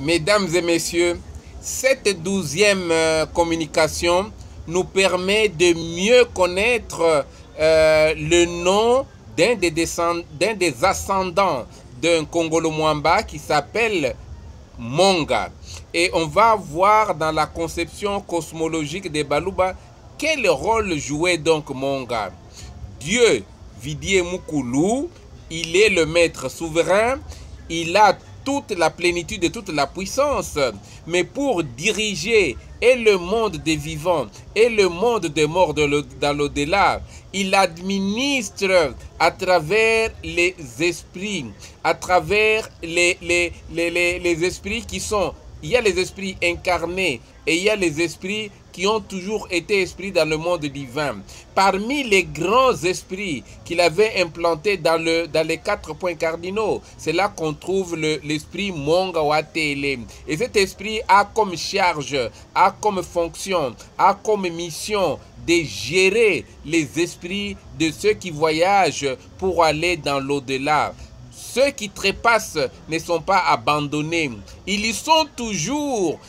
Mesdames et messieurs, cette 12e communication nous permet de mieux connaître le nom d'un des ascendants d'un Congolo Mwamba qui s'appelle Monga. Et on va voir dans la conception cosmologique des Baluba quel rôle jouait donc Monga. Dieu, Vidie Mukulu, il est le maître souverain, il a toute la plénitude et toute la puissance, mais pour diriger et le monde des vivants et le monde des morts dans l'au-delà, il administre à travers les esprits, à travers les esprits qui sont, il y a les esprits incarnés et il y a les esprits qui ont toujours été esprits dans le monde divin. Parmi les grands esprits qu'il avait implantés dans les 4 points cardinaux, c'est là qu'on trouve l'esprit Monga Watele. Et cet esprit a comme charge, a comme fonction, a comme mission de gérer les esprits de ceux qui voyagent pour aller dans l'au-delà. Ceux qui trépassent ne sont pas abandonnés. Ils y sont toujours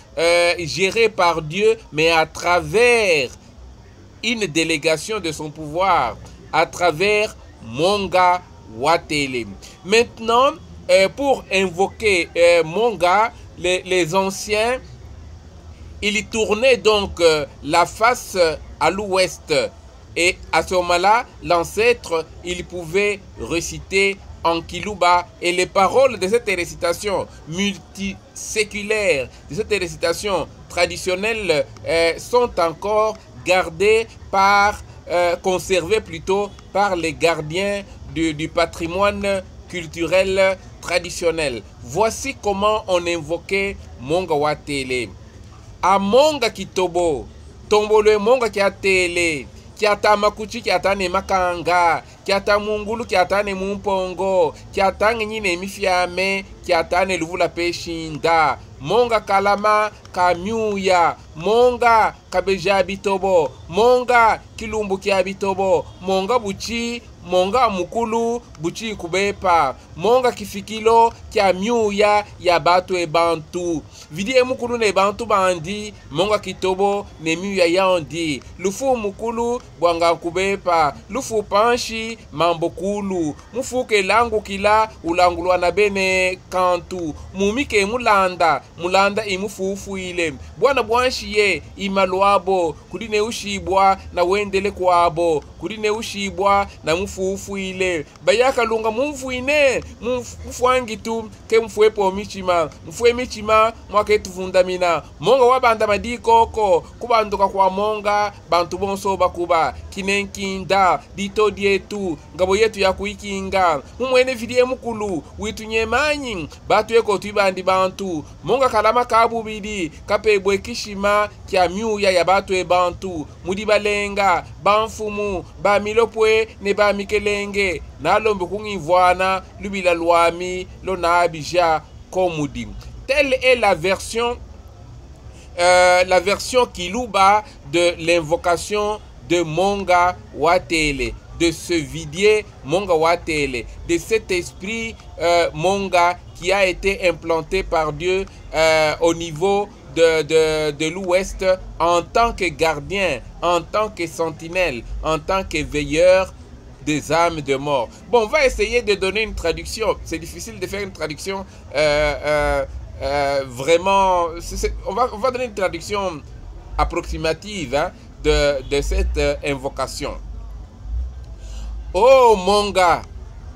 gérés par Dieu, mais à travers une délégation de son pouvoir, à travers Monga Watele. Maintenant, pour invoquer Monga, les anciens, ils tournaient donc la face à l'ouest. Et à ce moment-là, l'ancêtre, il pouvait réciter en Kiluba, et les paroles de cette récitation multiséculaire, de cette récitation traditionnelle, sont encore gardées conservées plutôt par les gardiens du patrimoine culturel traditionnel. Voici comment on invoquait Monga Watele. A Monga Kitobo, Tombole Monga Kiatele, Kiata makuchi kiata ne makanga, kiata mungulu kiata ne mumpongo, kiata nyine mifiame, kiata ne luvula peshinda. Monga kalama kamyuya, monga kabeja bitobo, monga kilumbu kia bitobo, monga buchi, monga mukulu buchi kubepa, monga kifikilo kia myuya ya batu e bantu. Vidie mukulu ne bantu bandi, monga kitobo ne myuya yandi. Lufu mukulu bwanga kubepa, lufu panshi mambokulu, mufuke langu kila ulangulwa na bene kantu, mumike mulanda, mulanda imufufu ile. Bwana bwanshiye imalwabo, kudine ushibwa na wendele kwabo, kudine ushibwa na mufufu ile. Bayaka lunga mumfuine, mfuangi tu ke mfuepo michima, mfue michima mwake tufundamina. Monga wabanda madikoko, kubanduka kwa monga, bantu bonso bakuba, kinenkinda, dito dietu, ngabo yetu ya kuikinga. Mumwene vidie mukulu, witu nyemanyi, batu eko tuibandi bantu. Monga kalama kabubidi, kapebwe kishima, kia myuya ya batu e bantu. Mudibalenga, banfumu, ba milopwe, ne ba mikelenge. Nalombe kungivwana, lubila luami, lona abija, komudi. Telle est la version Kiluba de l'invocation de Monga Watele, de ce vidier Monga Watele, de cet esprit Monga qui a été implanté par Dieu au niveau de l'Ouest en tant que gardien, en tant que sentinelle, en tant que veilleur des âmes de mort. Bon, on va essayer de donner une traduction. C'est difficile de faire une traduction vraiment... On va donner une traduction approximative, hein, de cette invocation. Oh Monga,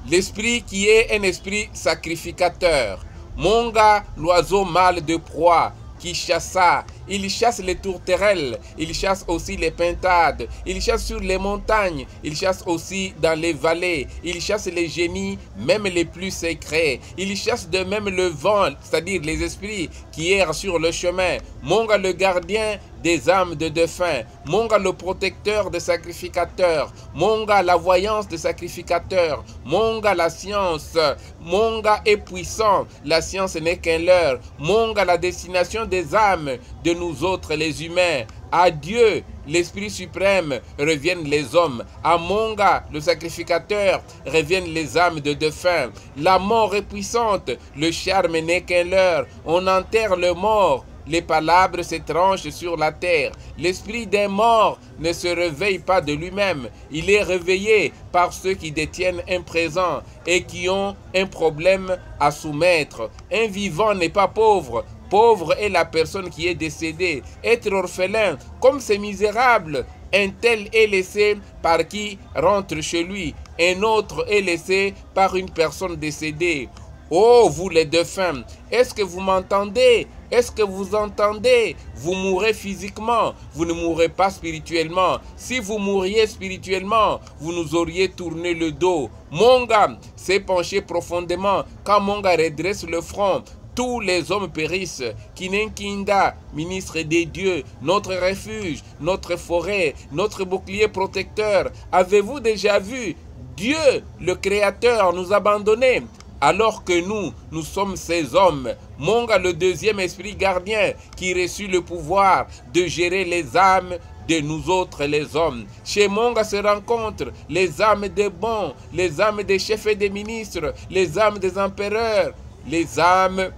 l'esprit qui est un esprit sacrificateur. Monga, l'oiseau mâle de proie, qui chassa. Il chasse les tourterelles, il chasse aussi les pintades, il chasse sur les montagnes, il chasse aussi dans les vallées, il chasse les génies, même les plus secrets. Il chasse de même le vent, c'est-à-dire les esprits qui errent sur le chemin. Monga le gardien des âmes de défunts, Monga le protecteur des sacrificateurs, Monga la voyance des sacrificateurs, Monga la science, Monga est puissant, la science n'est qu'un leurre, Monga la destination des âmes de de nous autres les humains. À Dieu, l'Esprit suprême, reviennent les hommes. À Monga, le sacrificateur, reviennent les âmes de défunts. La mort est puissante, le charme n'est qu'un leurre. On enterre le mort, les palabres s'étranchent sur la terre. L'esprit d'un mort ne se réveille pas de lui-même. Il est réveillé par ceux qui détiennent un présent et qui ont un problème à soumettre. Un vivant n'est pas pauvre. Pauvre est la personne qui est décédée. Être orphelin, comme c'est misérable. Un tel est laissé par qui rentre chez lui. Un autre est laissé par une personne décédée. Oh, vous les défunts, est-ce que vous m'entendez? Est-ce que vous entendez? Vous mourrez physiquement, vous ne mourrez pas spirituellement. Si vous mouriez spirituellement, vous nous auriez tourné le dos. Monga s'est penché profondément. Quand Monga redresse le front, tous les hommes périssent. Kinenkinda, ministre des dieux, notre refuge, notre forêt, notre bouclier protecteur. Avez-vous déjà vu Dieu, le Créateur, nous abandonner? Alors que nous sommes ces hommes. Monga, le deuxième esprit gardien, qui reçut le pouvoir de gérer les âmes de nous autres les hommes. Chez Monga se rencontrent les âmes des bons, les âmes des chefs et des ministres, les âmes des empereurs, les âmes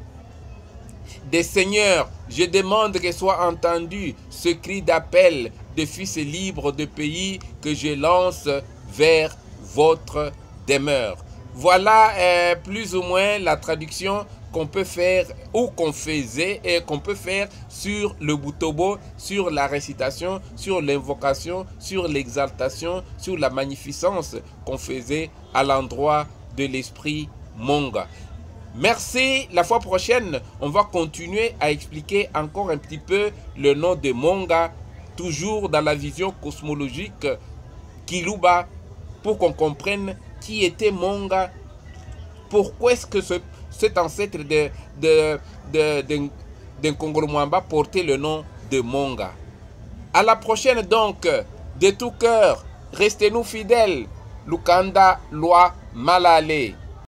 des seigneurs. Je demande que soit entendu ce cri d'appel de fils libres de pays que je lance vers votre demeure. Voilà plus ou moins la traduction qu'on peut faire ou qu'on faisait et qu'on peut faire sur le Butobo, sur la récitation, sur l'invocation, sur l'exaltation, sur la magnificence qu'on faisait à l'endroit de l'esprit Monga. Merci. La fois prochaine, on va continuer à expliquer encore un petit peu le nom de Monga, toujours dans la vision cosmologique Kiluba, pour qu'on comprenne qui était Monga, pourquoi est-ce que cet ancêtre d'un Congolo Mwamba portait le nom de Monga. À la prochaine donc, de tout cœur, restez-nous fidèles. Lukanda Loi Malale.